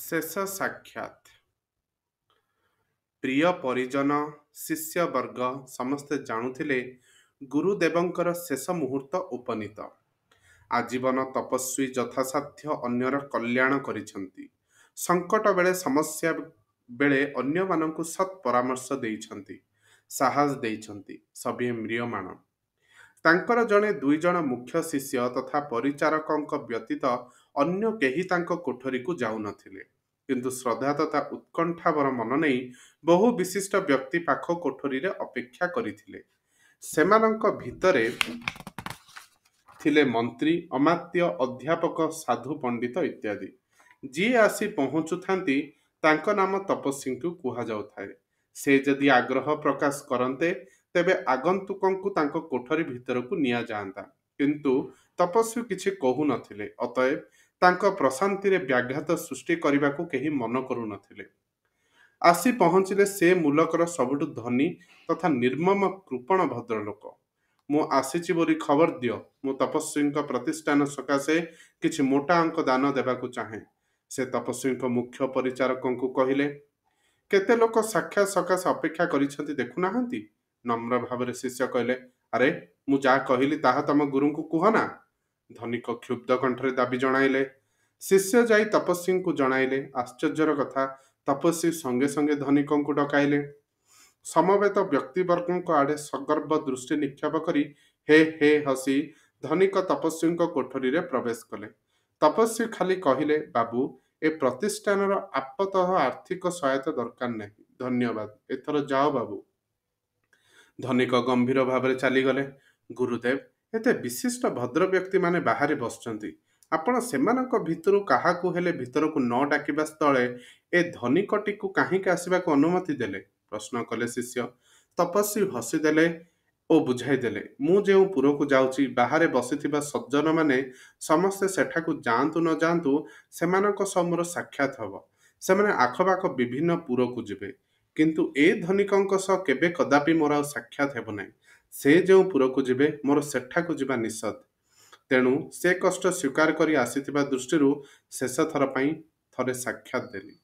ଶେଷ ସାକ୍ଷାତ। ପ୍ରିୟ ପରିଜନ, ଶିଷ୍ୟବର୍ଗ ସମସ୍ତେ ଜାଣୁଥିଲେ ଗୁରୁଦେବଙ୍କର ଶେଷ ମୁହୂର୍ତ୍ତ ଉପନୀତ। ଆଜୀବନ ତପସ୍ୱୀ ଯଥାସାଧ୍ୟ ଅନ୍ୟର କଲ୍ୟାଣ କରିଛନ୍ତି। ସଙ୍କଟ ବେଳେ, ସମସ୍ୟା ବେଳେ ଅନ୍ୟମାନଙ୍କୁ ସତ୍ ପରାମର୍ଶ ଦେଇଛନ୍ତି, ସାହସ ଦେଇଛନ୍ତି। ସଭିଏ ମ୍ରିୟମାଣ। ତାଙ୍କର ଜଣେ ଦୁଇ ଜଣ ମୁଖ୍ୟ ଶିଷ୍ୟ ତଥା ପରିଚାରକଙ୍କ ବ୍ୟତୀତ ଅନ୍ୟ କେହି ତାଙ୍କ କୋଠରୀକୁ ଯାଉନଥିଲେ। କିନ୍ତୁ ଶ୍ରଦ୍ଧା ତଥା ଉତ୍କଣ୍ଠାବର ମନ ନେଇ ବହୁ ବିଶିଷ୍ଟ ବ୍ୟକ୍ତି ପାଖ କୋଠରୀରେ ଅପେକ୍ଷା କରିଥିଲେ। ସେମାନଙ୍କ ଭିତରେ ଥିଲେ ମନ୍ତ୍ରୀ, ଅମାତ୍ୟ, ଅଧ୍ୟାପକ, ସାଧୁ, ପଣ୍ଡିତ ଇତ୍ୟାଦି। ଯିଏ ଆସି ପହଞ୍ଚୁଥାନ୍ତି ତାଙ୍କ ନାମ ତପସ୍ୱୀଙ୍କୁ କୁହାଯାଉଥାଏ। ସେ ଯଦି ଆଗ୍ରହ ପ୍ରକାଶ କରନ୍ତେ ତେବେ ଆଗନ୍ତୁକଙ୍କୁ ତାଙ୍କ କୋଠରୀ ଭିତରକୁ ନିଆଯାଆନ୍ତା। କିନ୍ତୁ ତପସ୍ୱୀ କିଛି କହୁନଥିଲେ। ଅତଏବ ତାଙ୍କ ପ୍ରଶାନ୍ତିରେ ବ୍ୟାଘାତ ସୃଷ୍ଟି କରିବାକୁ କେହି ମନ କରୁନଥିଲେ। ଆସି ପହଞ୍ଚିଲେ ସେ ମୁଲକର ସବୁଠୁ ଧନୀ ତଥା ନିର୍ମମ କୃପଣ ଭଦ୍ରଲୋକ। ମୁଁ ଆସିଛି ବୋଲି ଖବର ଦିଅ। ମୁଁ ତପସ୍ୱୀଙ୍କ ପ୍ରତିଷ୍ଠାନ ସକାଶେ କିଛି ମୋଟା ଅଙ୍କ ଦାନ ଦେବାକୁ ଚାହେଁ। ସେ ତପସ୍ୱୀଙ୍କ ମୁଖ୍ୟ ପରିଚାରକଙ୍କୁ କହିଲେ। କେତେ ଲୋକ ସାକ୍ଷାତ ସକାଶେ ଅପେକ୍ଷା କରିଛନ୍ତି ଦେଖୁନାହାନ୍ତି? ନମ୍ର ଭାବରେ ଶିଷ୍ୟ କହିଲେ, ଆରେ ମୁଁ ଯାହା କହିଲି ତାହା ତମ ଗୁରୁଙ୍କୁ କୁହ ନା। ଧନିକ କ୍ଷୁବ୍ଧ କଣ୍ଠରେ ଦାବି ଜଣାଇଲେ। ଶିଷ୍ୟ ଯାଇ ତପସ୍ୱୀଙ୍କୁ ଜଣାଇଲେ। ଆଶ୍ଚର୍ଯ୍ୟର କଥା, ତପସ୍ୱୀ ସଙ୍ଗେ ସଙ୍ଗେ ଧନିକଙ୍କୁ ଡକାଇଲେ। ସମବେତ ବ୍ୟକ୍ତିବର୍ଗଙ୍କ ଆଡ଼େ ସଗର୍ବ ଦୃଷ୍ଟି ନିକ୍ଷେପ କରି ହେ ହେ ହସି ଧନିକ ତପସ୍ୱୀଙ୍କ କୋଠରୀରେ ପ୍ରବେଶ କଲେ। ତପସ୍ୱୀ ଖାଲି କହିଲେ, ବାବୁ, ଏ ପ୍ରତିଷ୍ଠାନର ଆପାତତଃ ଆର୍ଥିକ ସହାୟତା ଦରକାର ନାହିଁ। ଧନ୍ୟବାଦ, ଏଥର ଯାଅ ବାବୁ। ଧନିକ ଗମ୍ଭୀର ଭାବରେ ଚାଲିଗଲେ। ଗୁରୁଦେବ, ଏତେ ବିଶିଷ୍ଟ ଭଦ୍ର ବ୍ୟକ୍ତିମାନେ ବାହାରେ ବସିଛନ୍ତି। ଆପଣ ସେମାନଙ୍କ ଭିତରୁ କାହାକୁ ହେଲେ ଭିତରକୁ ନ ଡାକିବା ସ୍ଥଳେ ଏ ଧନିକଟିକୁ କାହିଁକି ଆସିବାକୁ ଅନୁମତି ଦେଲେ? ପ୍ରଶ୍ନ କଲେ ଶିଷ୍ୟ। ତପସ୍ୱୀ ହସିଦେଲେ ଓ ବୁଝାଇଦେଲେ, ମୁଁ ଯେଉଁ ପୁରକୁ ଯାଉଛି, ବାହାରେ ବସିଥିବା ସଜ୍ଜନମାନେ ସମସ୍ତେ ସେଠାକୁ ଯାଆନ୍ତୁ ନ ଯାଆନ୍ତୁ, ସେମାନଙ୍କ ସହ ମୋର ସାକ୍ଷାତ ହେବ। ସେମାନେ ଆଖପାଖ ବିଭିନ୍ନ ପୁରକୁ ଯିବେ। କିନ୍ତୁ ଏ ଧନିକଙ୍କ ସହ କେବେ କଦାପି ମୋର ଆଉ ସାକ୍ଷାତ ହେବ ନାହିଁ। ସେ ଯେଉଁ ପୁରକୁ ଯିବେ, ମୋର ସେଠାକୁ ଯିବା ନିଷେଧ। ତେଣୁ ସେ କଷ୍ଟ ସ୍ୱୀକାର କରି ଆସିଥିବା ଦୃଷ୍ଟିରୁ ଶେଷ ଥର ପାଇଁ ଥରେ ସାକ୍ଷାତ ଦେଲି।